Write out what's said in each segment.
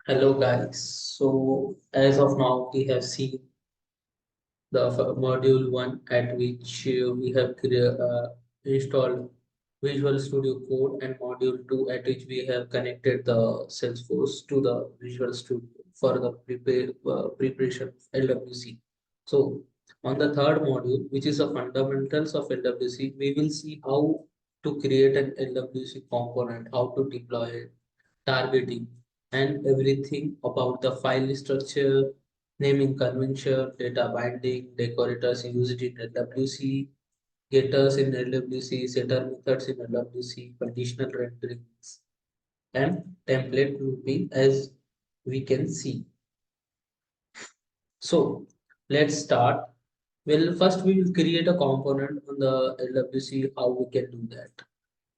Hello guys. So as of now, we have seen the module one at which we have installed Visual Studio Code, and module two at which we have connected the Salesforce to the Visual Studio for the preparation of LWC. So on the third module, which is the fundamentals of LWC, we will see how to create an LWC component, how to deploy it, targeting, and everything about the file structure, naming convention, data binding, decorators used in LWC, getters in LWC, setter methods in LWC, conditional renderings, and template looping as we can see. So let's start. Well, first we will create a component on the LWC, how we can do that.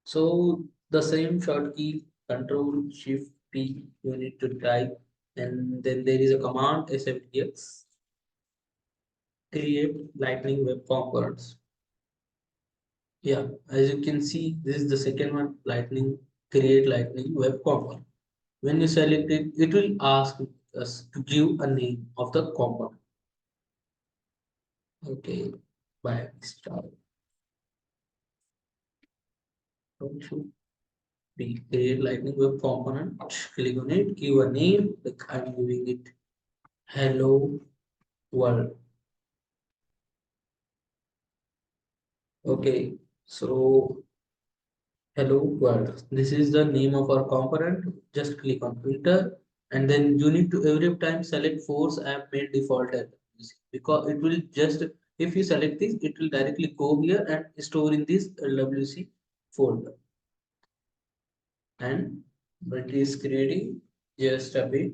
So the same short key Control Shift P you need to type, and then there is a command SFTX create lightning web components. Yeah, as you can see, this is the second one, lightning create lightning web component. When you select it, it will ask us to give a name of the component. Okay, by start. We create lightning web component. Click on it, give a name, like I'm giving it hello world. Okay, so hello world. This is the name of our component. Just click on enter, and then you need to every time select force app main default app, because it will just, if you select this, it will directly go here and store in this LWC folder. And it is creating just a bit.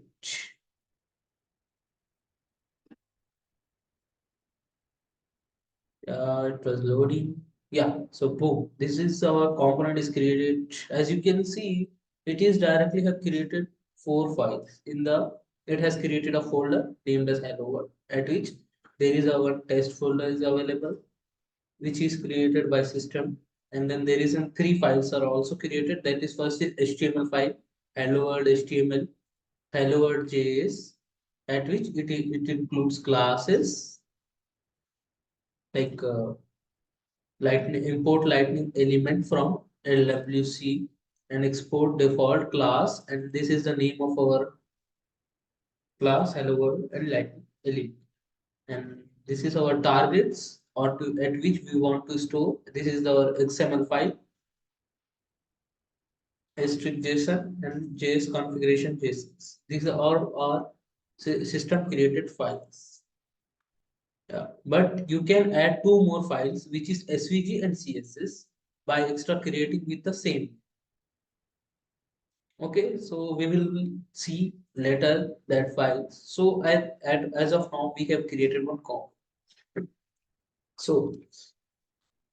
It was loading. Yeah, so boom, this is our component is created. As you can see, it is directly have created four files. It has created a folder named as hello world, at which there is our test folder is available, which is created by system. And then there is three files are also created. That is first is HTML file, hello world HTML, hello world JS, at which it includes classes like lightning import lightning element from LWC and export default class, and this is the name of our class hello world and lightning element, and this is our targets or to at which we want to store. This is our XML file, strict JSON, and JS configuration JSON. These are all our system created files. Yeah, but you can add two more files, which is SVG and CSS, by extra creating with the same. Okay, so we will see later that file. So as of now, we have created one comp. So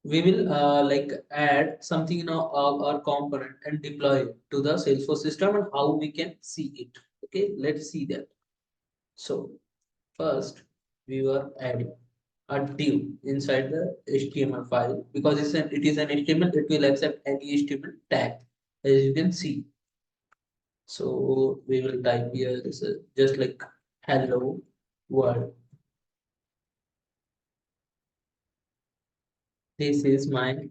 we will like add something in our component and deploy it to the Salesforce system, and how we can see it. Okay, let's see that. So first we were adding a div inside the HTML file, because it is an HTML. It will accept any HTML tag, as you can see. So we will type here, this is just like hello world. This is my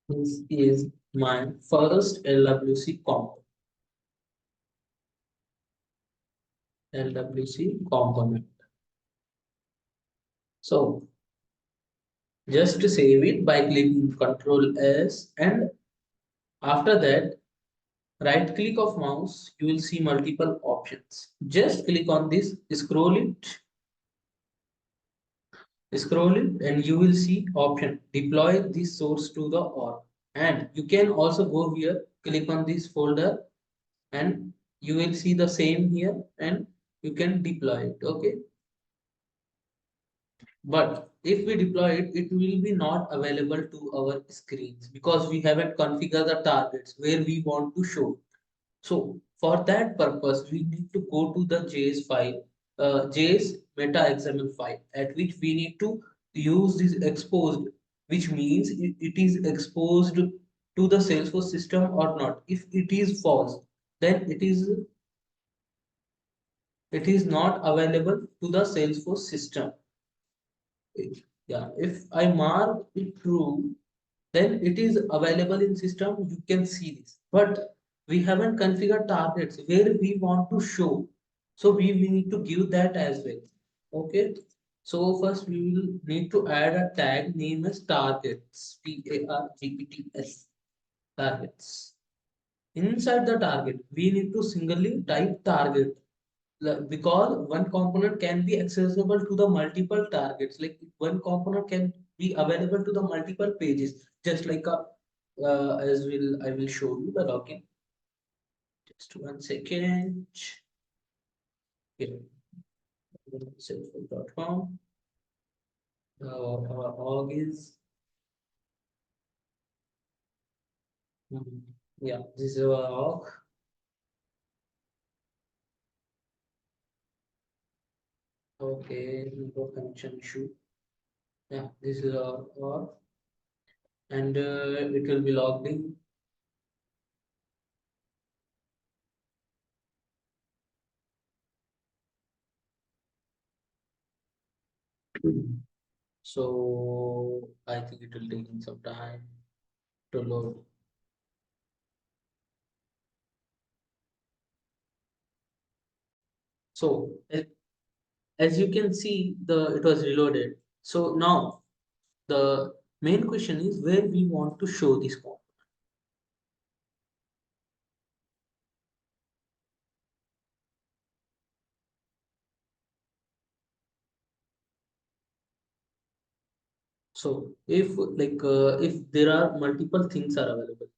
this is my first LWC component. So just to save it by clicking Control S, and after that right click of mouse, you will see multiple options. Just click on this, scroll it, and you will see option deploy this source to the org. And you can also go here, click on this folder, and you will see the same here, and you can deploy it. Okay, but if we deploy it, it will be not available to our screens because we haven't configured the targets where we want to show. So for that purpose, we need to go to the JS file, JS meta XML file, at which we need to use this exposed, which means it is exposed to the Salesforce system or not. If it is false, then it is not available to the Salesforce system. Yeah, if I mark it true, then it is available in system. You can see this, but we haven't configured targets where we want to show. So we need to give that as well. Okay. So first we will need to add a tag name as targets. Targets. Targets. Inside the target, we need to singly type target because one component can be accessible to the multiple targets. Like one component can be available to the multiple pages, just like a as will I will show you the login. Just 1 second. Here, salesforce.com. Our org is yeah. This is our org. Okay, no connection issue. Yeah, this is our org, and it will be logged in. So I think it will take some time to load. So as you can see, the it was reloaded. So now the main question is where we want to show this component. So if there are multiple things are available,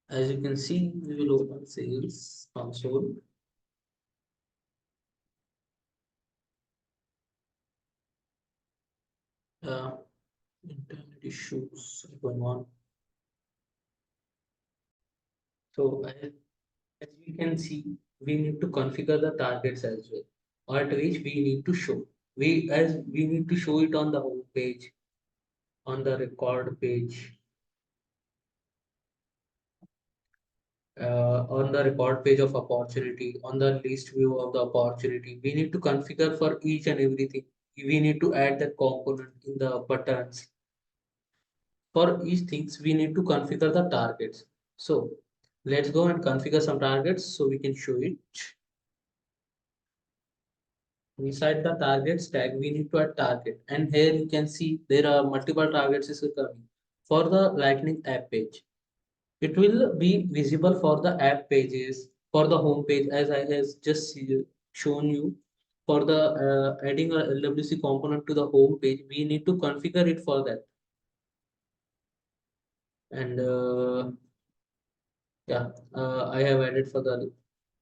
as you can see, we will open sales console. Uh, Internet issues are going on. So as we can see, we need to configure the targets as well, at which we need to show. We need to show it on the home page, on the record page, on the record page of opportunity, on the list view of the opportunity. We need to configure for each and everything. We need to add the component in the buttons. For each things, we need to configure the targets. So let's go and configure some targets so we can show it. Inside the targets tag, we need to add target. And here you can see there are multiple targets is coming. For the Lightning app page, it will be visible for the app pages, for the home page, as I has just shown you. For the adding a LWC component to the home page, we need to configure it for that. And yeah, I have added for the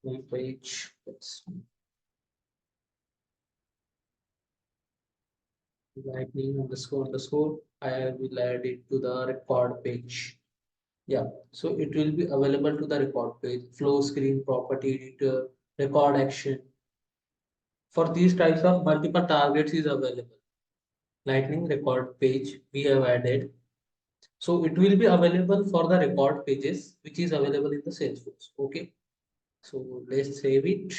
home page. Let's Lightning underscore. I will add it to the record page. Yeah, so it will be available to the record page, flow screen, property editor, record action. For these types of multiple targets is available. Lightning record page we have added. So it will be available for the record pages, which is available in the Salesforce. Okay. So let's save it.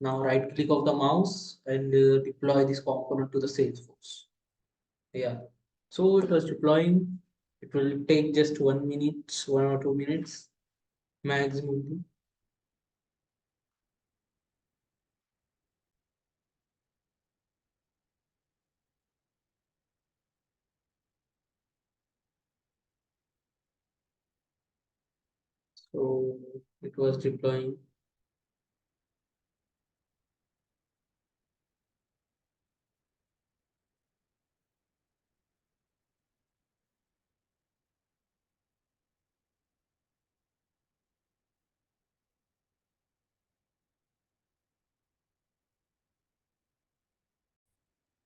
Now right click of the mouse and deploy this component to the Salesforce. Yeah. So it was deploying. It will take just 1 minute, 1 or 2 minutes maximum. So it was deploying.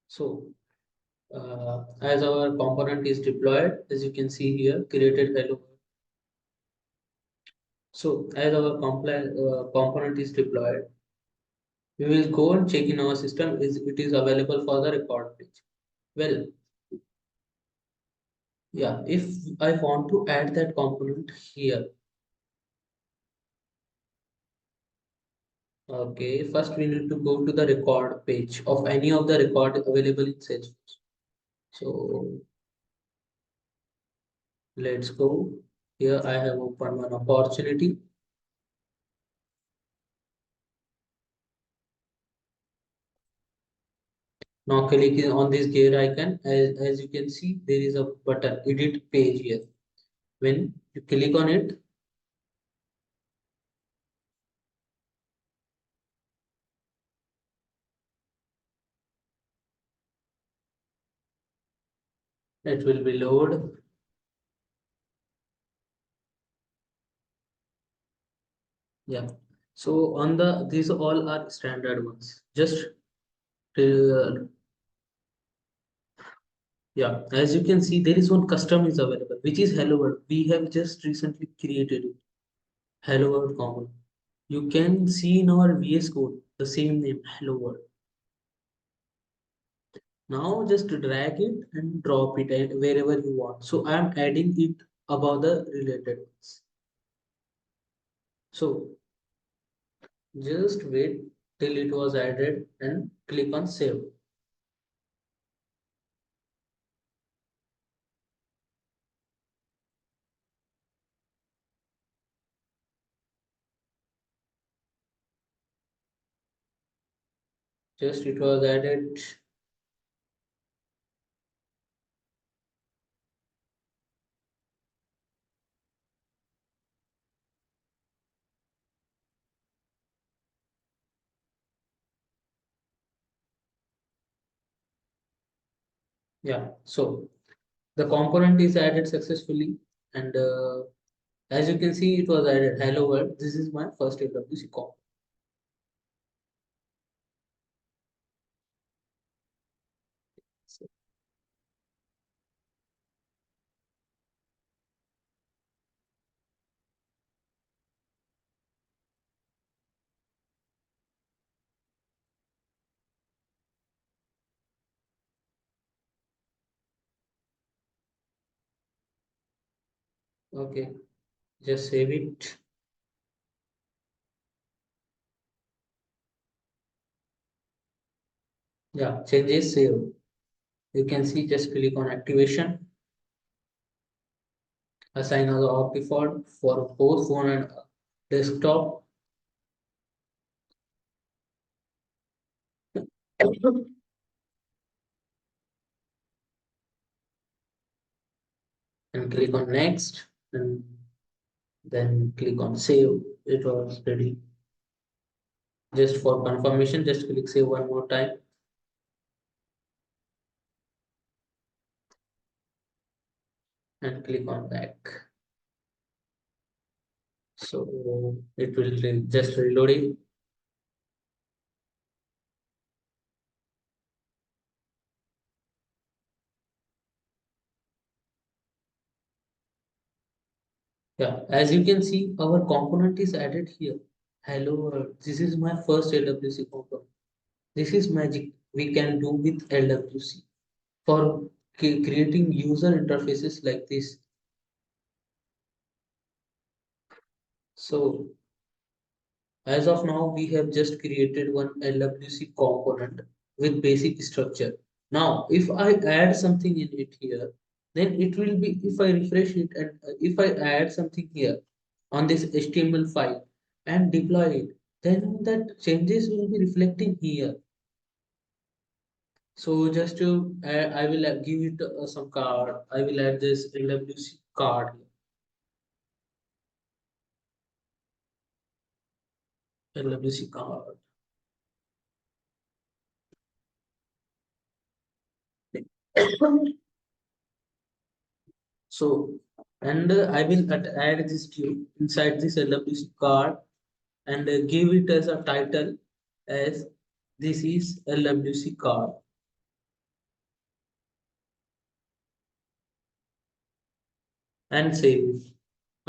So as our component is deployed, as you can see here, created hello. So as our component is deployed, we will go and check in our system is it is available for the record page. Well, Yeah, if I want to add that component here, okay, first we need to go to the record page of any of the record available in Salesforce. So let's go. Here I have opened one opportunity. Now clicking on this gear icon, as you can see, there is a button, edit page here. When you click on it, it will be load. Yeah. So on these all are standard ones. Just uh, yeah, as you can see, there is one custom is available, which is Hello World. We have just recently created it. Hello World common. You can see in our VS Code the same name, Hello World. Now just drag it and drop it wherever you want. So I am adding it above the related ones. So just wait till it was added and click on save. Just it was added. Yeah. So the component is added successfully, and as you can see, it was added. Hello world. This is my first LWC comp. Okay, just save it. Yeah, changes save. You can see, just click on activation, assign as off default for both phone and desktop, and click on next, and then click on save. It was ready. Just for confirmation, just click save one more time and click on back. So it will just reload it. Yeah, as you can see, our component is added here. Hello world. This is my first LWC component. This is magic we can do with LWC for creating user interfaces like this. So as of now, we have just created one LWC component with basic structure. Now, if I add something in it here, then it will be, if I refresh it and if I add something here on this HTML file and deploy it, then that changes will be reflecting here. So just to, I will give it some card. I will add this LWC card, LWC card. So, and I will add this to inside this LWC card and give it as a title as this is LWC card and save it.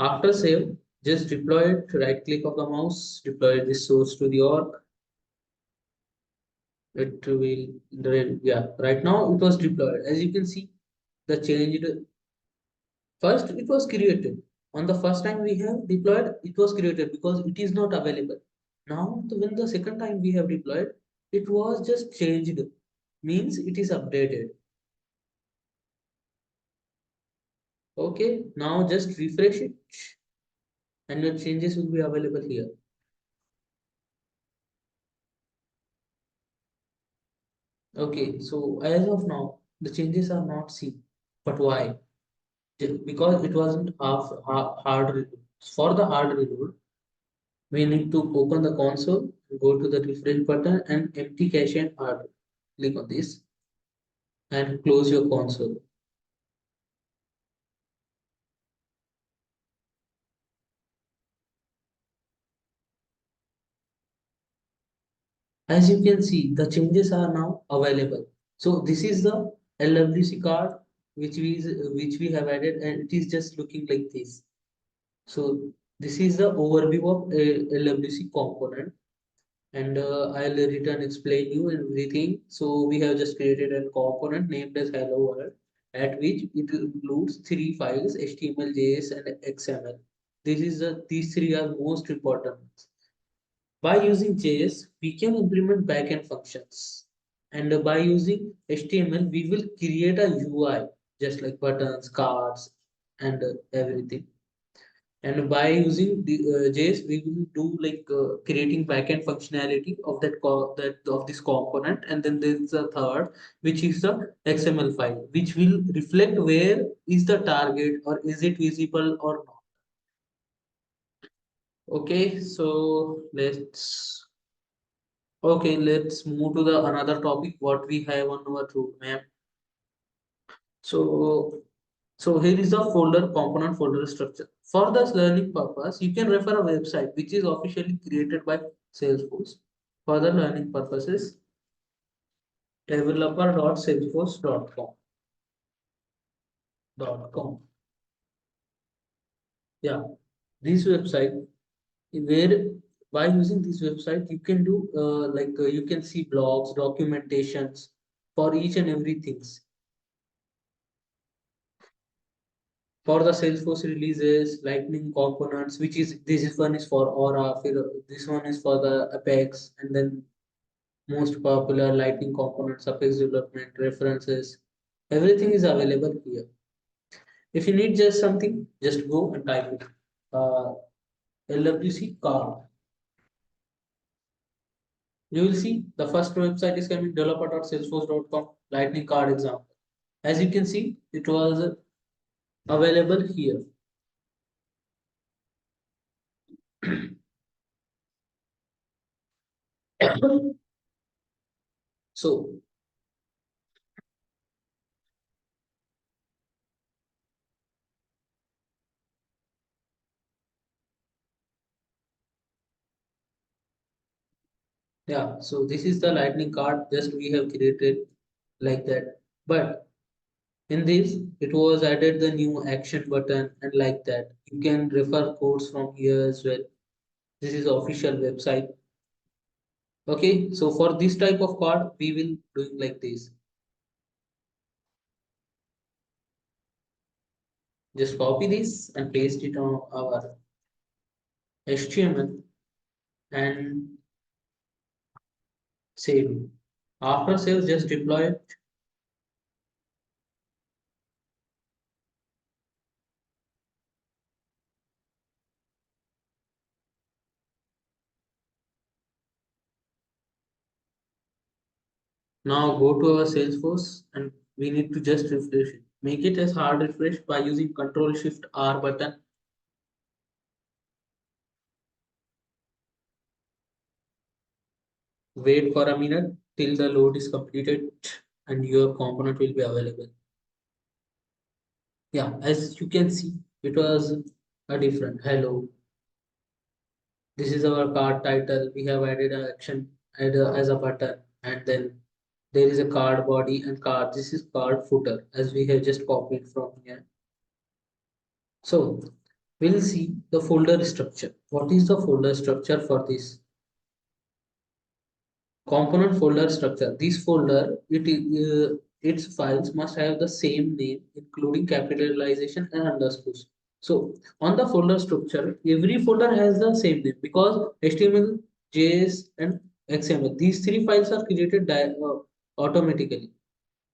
After save, just deploy it, right click of the mouse, deploy this source to the org. It will, yeah, right now it was deployed. As you can see, the changed First, it was created. On the first time we have deployed, it was created because it is not available. Now, when the second time we have deployed, it was just changed. Means it is updated. Okay, now just refresh it and your changes will be available here. Okay, so as of now, the changes are not seen. But why? Because it wasn't hard reload. For the hard reload, we need to open the console, go to the refresh button and empty cache and hard. Click on this and close your console. As you can see, the changes are now available. So this is the LWC card which we have added, and it is just looking like this. So this is the overview of a LWC component, and I'll return explain you everything. So we have just created a component named as hello world, at which it includes three files: HTML, JS, and XML. These three are most important. By using JS, we can implement backend functions. And by using HTML, we will create a UI just like buttons, cards, and everything. And by using the JS, we will do like creating backend functionality of that of this component. And then there's the third, which is the XML file, which will reflect where is the target or is it visible or not. Okay, so let's move to the another topic what we have on our roadmap. So here is the folder component folder structure. For this learning purpose, you can refer a website which is officially created by Salesforce. For the learning purposes, developer.salesforce.com. Yeah, this website where by using this website you can do you can see blogs, documentations for each and every things. For the Salesforce releases, Lightning components, which is this is one is for Aura, this one is for the Apex, and then most popular Lightning components, Apex development, references, everything is available here. If you need just something, just go and type it. LWC card. You will see the first website is coming developer.salesforce.com Lightning card example. As you can see, it was available here. So yeah, so this is the lightning card just we have created like that. But in this, it was added the new action button and like that. You can refer codes from here as well. This is official website. Okay, so for this type of card, we will doing like this. Just copy this and paste it on our HTML and save. After save, just deploy it. Now go to our Salesforce and we need to just refresh it. Make it as hard refresh by using Control Shift R button. Wait for a minute till the load is completed and your component will be available. Yeah, as you can see, it was a different hello. This is our card title. We have added an action as a button, and then there is a card body and card. This is card footer as we have just copied from here. So we'll see the folder structure. What is the folder structure for this? Component folder structure. This folder, its files must have the same name, including capitalization and underscores. So on the folder structure, every folder has the same name because HTML, JS, and XML. These three files are created automatically.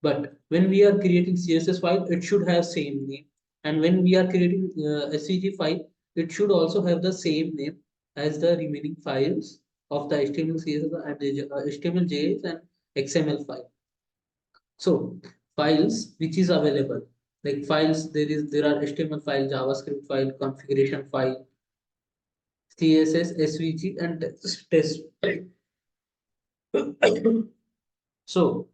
But when we are creating CSS file, it should have same name. And when we are creating SVG file, it should also have the same name as the remaining files of the HTML, CSS, and the HTML, JS, and XML file. So files which is available, like files, there are HTML file, JavaScript file, configuration file, CSS, SVG, and test. So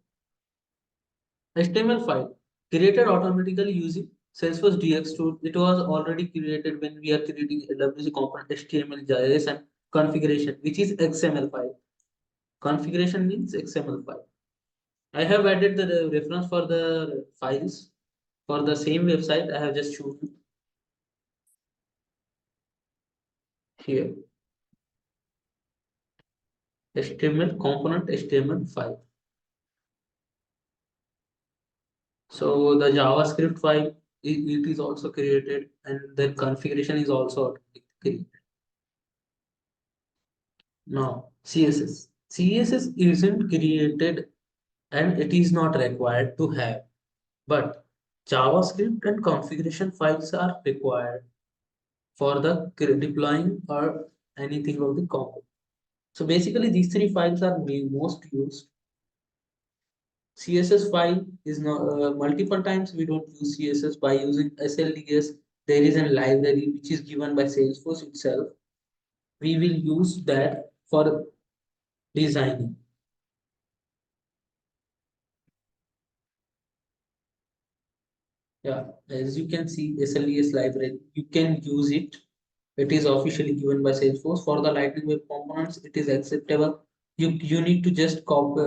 HTML file created automatically using Salesforce DX tool. It was already created when we are creating LWC component HTML, JS, and configuration, which is XML file. Configuration means XML file. I have added the reference for the files for the same website. I have just chosen here HTML component HTML file. So the JavaScript file, it is also created, and the configuration is also automatically created. Now CSS. CSS isn't created and it is not required to have, but JavaScript and configuration files are required for the deploying or anything of the component. So basically, these three files are most used. CSS file is not multiple times we don't use CSS by using SLDS. There is a library which is given by Salesforce itself. We will use that for designing. Yeah, as you can see, SLDS library, you can use it. It is officially given by Salesforce. For the Lightning Web Components, it is acceptable. You need to just copy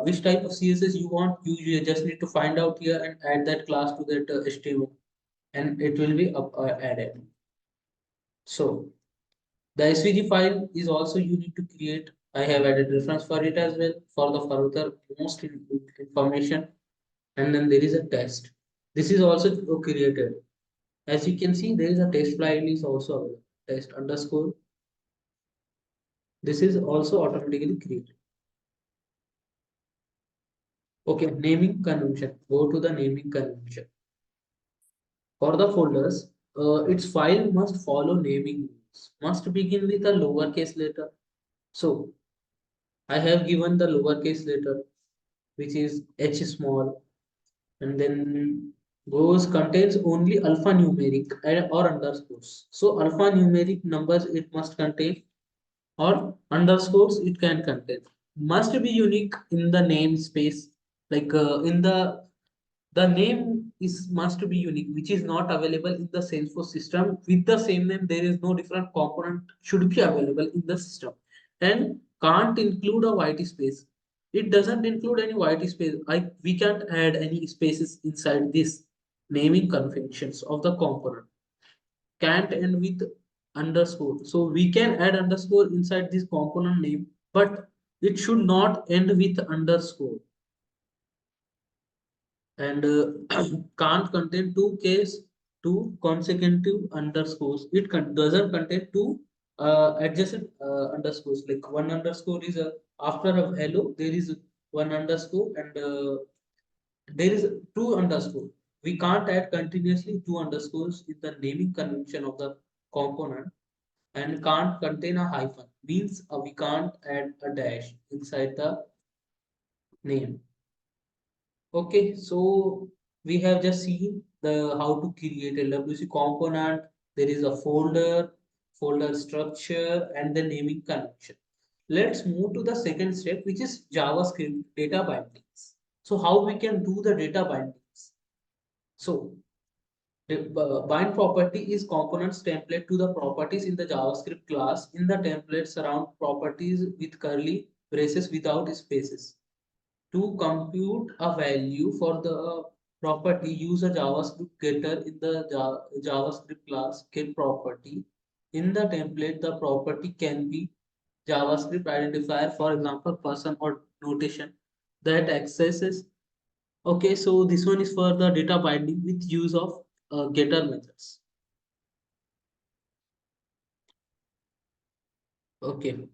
which type of CSS you want. You just need to find out here and add that class to that HTML, and it will be added. So the SVG file is also you need to create. I have added reference for it as well for the further most information. And then there is a test. This is also created. As you can see, there is a test file is also available. Test underscore. This is also automatically created. Okay, naming convention. Go to the naming convention. For the folders, its file must follow naming rules. Must begin with a lowercase letter. So I have given the lowercase letter, which is H small, and then goes contains only alphanumeric or underscores. So alphanumeric numbers it must contain or underscores it can contain. Must be unique in the namespace, like in the name is must be unique, which is not available in the Salesforce system. With the same name, there is no different component should be available in the system, and can't include a white space. It doesn't include any white space. We can't add any spaces inside this naming conventions of the component. Can't end with underscore. So we can add underscore inside this component name, but it should not end with underscore. And can't contain two consecutive underscores. It doesn't contain two adjacent underscores. Like one underscore is after a hello, there is one underscore, and there is two underscore. We can't add continuously two underscores in the naming convention of the component, and can't contain a hyphen. Means we can't add a dash inside the name. Okay, so we have just seen the how to create a LWC component. There is a folder structure, and the naming convention. Let's move to the second step, which is JavaScript data bindings. So how we can do the data bindings? So the bind property is components template to the properties in the JavaScript class. In the template, surround properties with curly braces without spaces. To compute a value for the property, use a JavaScript getter in the JavaScript class get property. In the template, the property can be JavaScript identifier, for example, person or notation that accesses Okay, so this one is for the data binding with use of getter methods. Okay,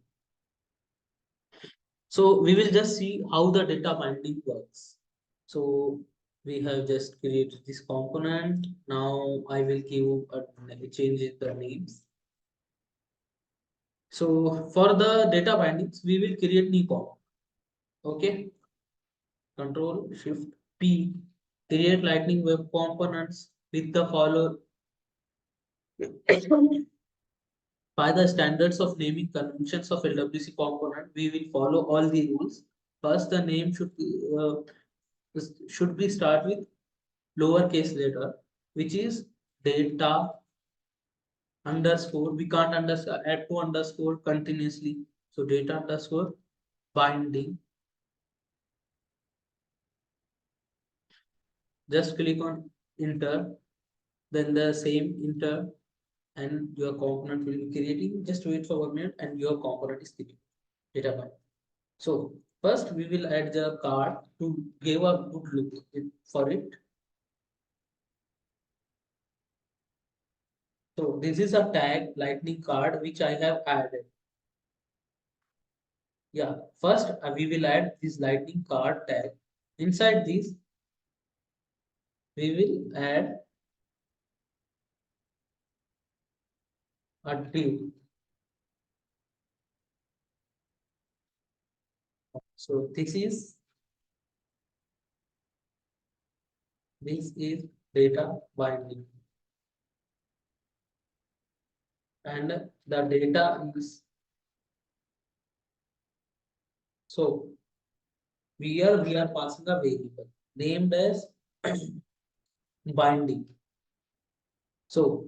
so we will just see how the data binding works. So we have just created this component. Now I will give change the names. So for the data bindings, we will create new component. Okay, Control Shift P, create Lightning Web Components with the follow by the standards of naming conventions of LWC component. We will follow all the rules. First, the name should be start with lowercase letter, which is data underscore. We can't add to underscore continuously. So data underscore binding. Just click on enter, then the same enter, and your component will be creating. Just wait for 1 minute, and your component is created. Data binding. So first we will add the card to give a good look for it. So this is a tag lightning card which I have added. Yeah, first we will add this lightning card tag. Inside this, we will add a div. So this is data binding, and the data is so we are passing a variable named as binding. So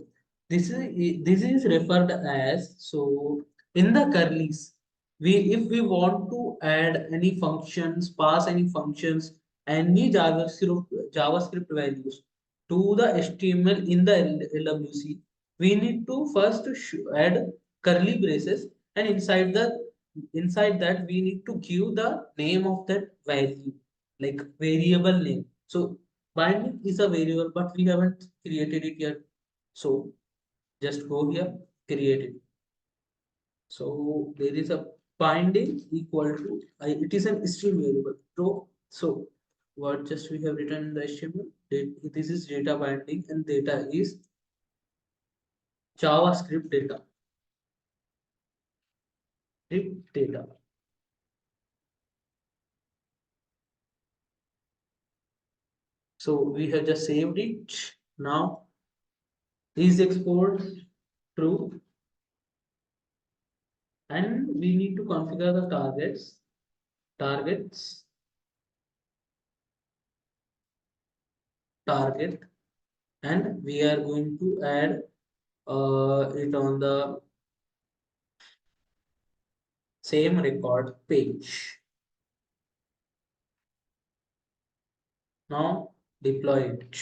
this is referred as, so in the curlies, we if we want to add any functions, pass any functions, any JavaScript values to the HTML in the LWC, we need to first add curly braces, and inside that we need to give the name of that value, like variable name. So binding is a variable, but we haven't created it yet. So just go here, create it. So there is a binding equal to it is an string variable. So what just we have written in the HTML, this is data binding, and data is JavaScript data. Script data. So we have just saved it. Now is export true, and we need to configure the targets target, and we are going to add it on the same record page. Now deploy it.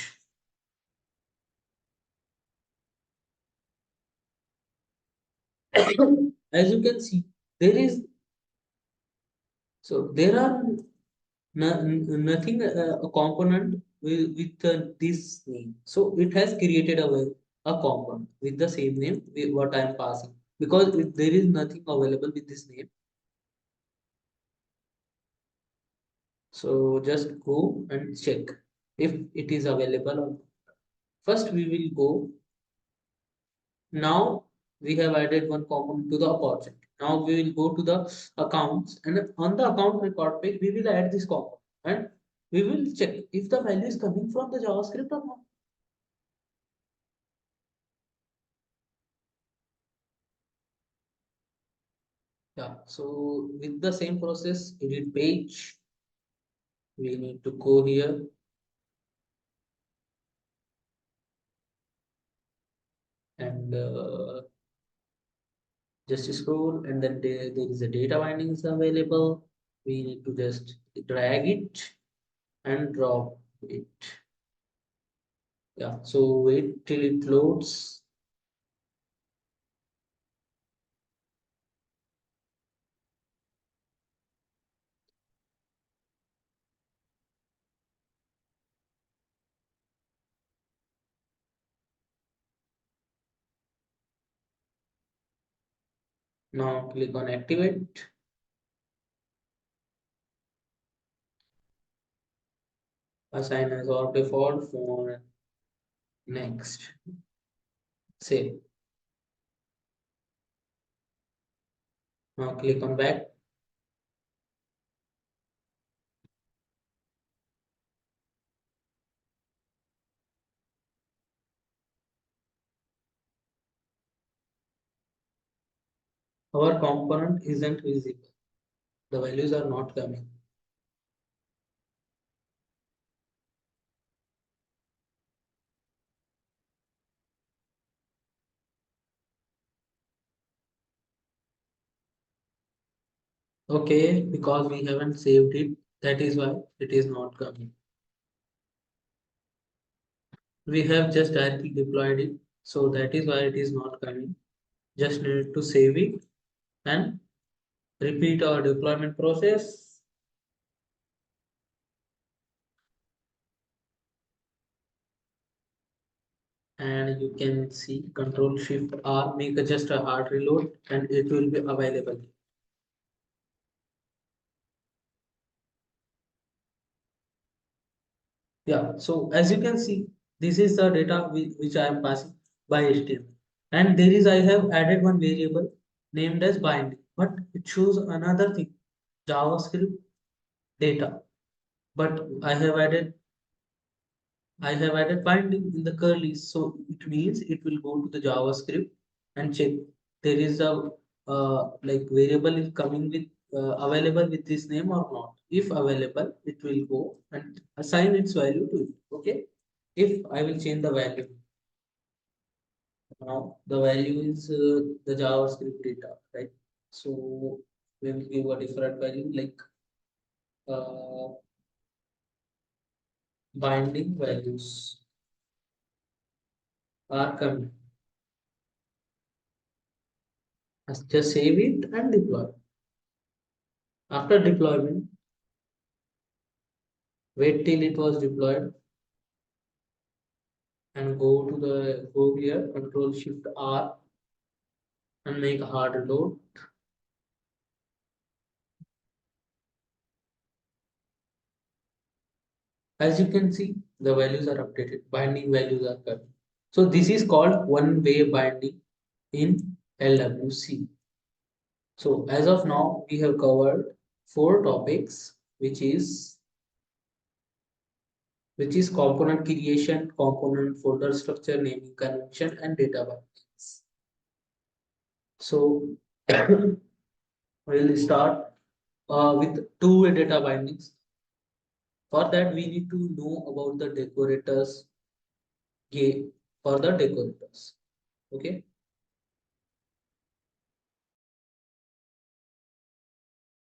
As you can see, there is there are nothing a component with this name. So it has created a component with the same name what I am passing, because if there is nothing available with this name. So just go and check if it is available or not. First we will go. Now we have added one component to the project. Now we will go to the accounts, and on the account record page, we will add this component, and we will check if the value is coming from the JavaScript or not. Yeah, so with the same process, edit page, we need to go here and just scroll, and then there is a data bindings available. We need to just drag it and drop it. Yeah, so wait till it loads. Now click on activate. Assign as or default for next. Save. Now click on back. Our component isn't visible. The values are not coming. Okay, because we haven't saved it, that is why it is not coming. We have just directly deployed it, so that is why it is not coming. Just need to save it and repeat our deployment process. And you can see Control Shift R, make just a hard reload and it will be available. Yeah, so as you can see, this is the data which I am passing by HTML. And there is, I have added one variable named as binding, but it shows another thing, JavaScript data. But I have added binding in the curly, so it means it will go to the JavaScript and check there is a like variable is coming with available with this name or not. If available, it will go and assign its value to it. Okay. If I will change the value, now the value is the JavaScript data, right? So we will give a different value like uh, binding values are coming. Just save it and deploy. After deployment, wait till it was deployed and go here, Control Shift R and make a hard load. As you can see, the values are updated, binding values are coming. So this is called one-way binding in LWC. So as of now, we have covered four topics, which is component creation, component folder structure, naming convention, and data bindings. So we'll start with two-way data bindings. For that, we need to know about the decorators game for the decorators. Okay.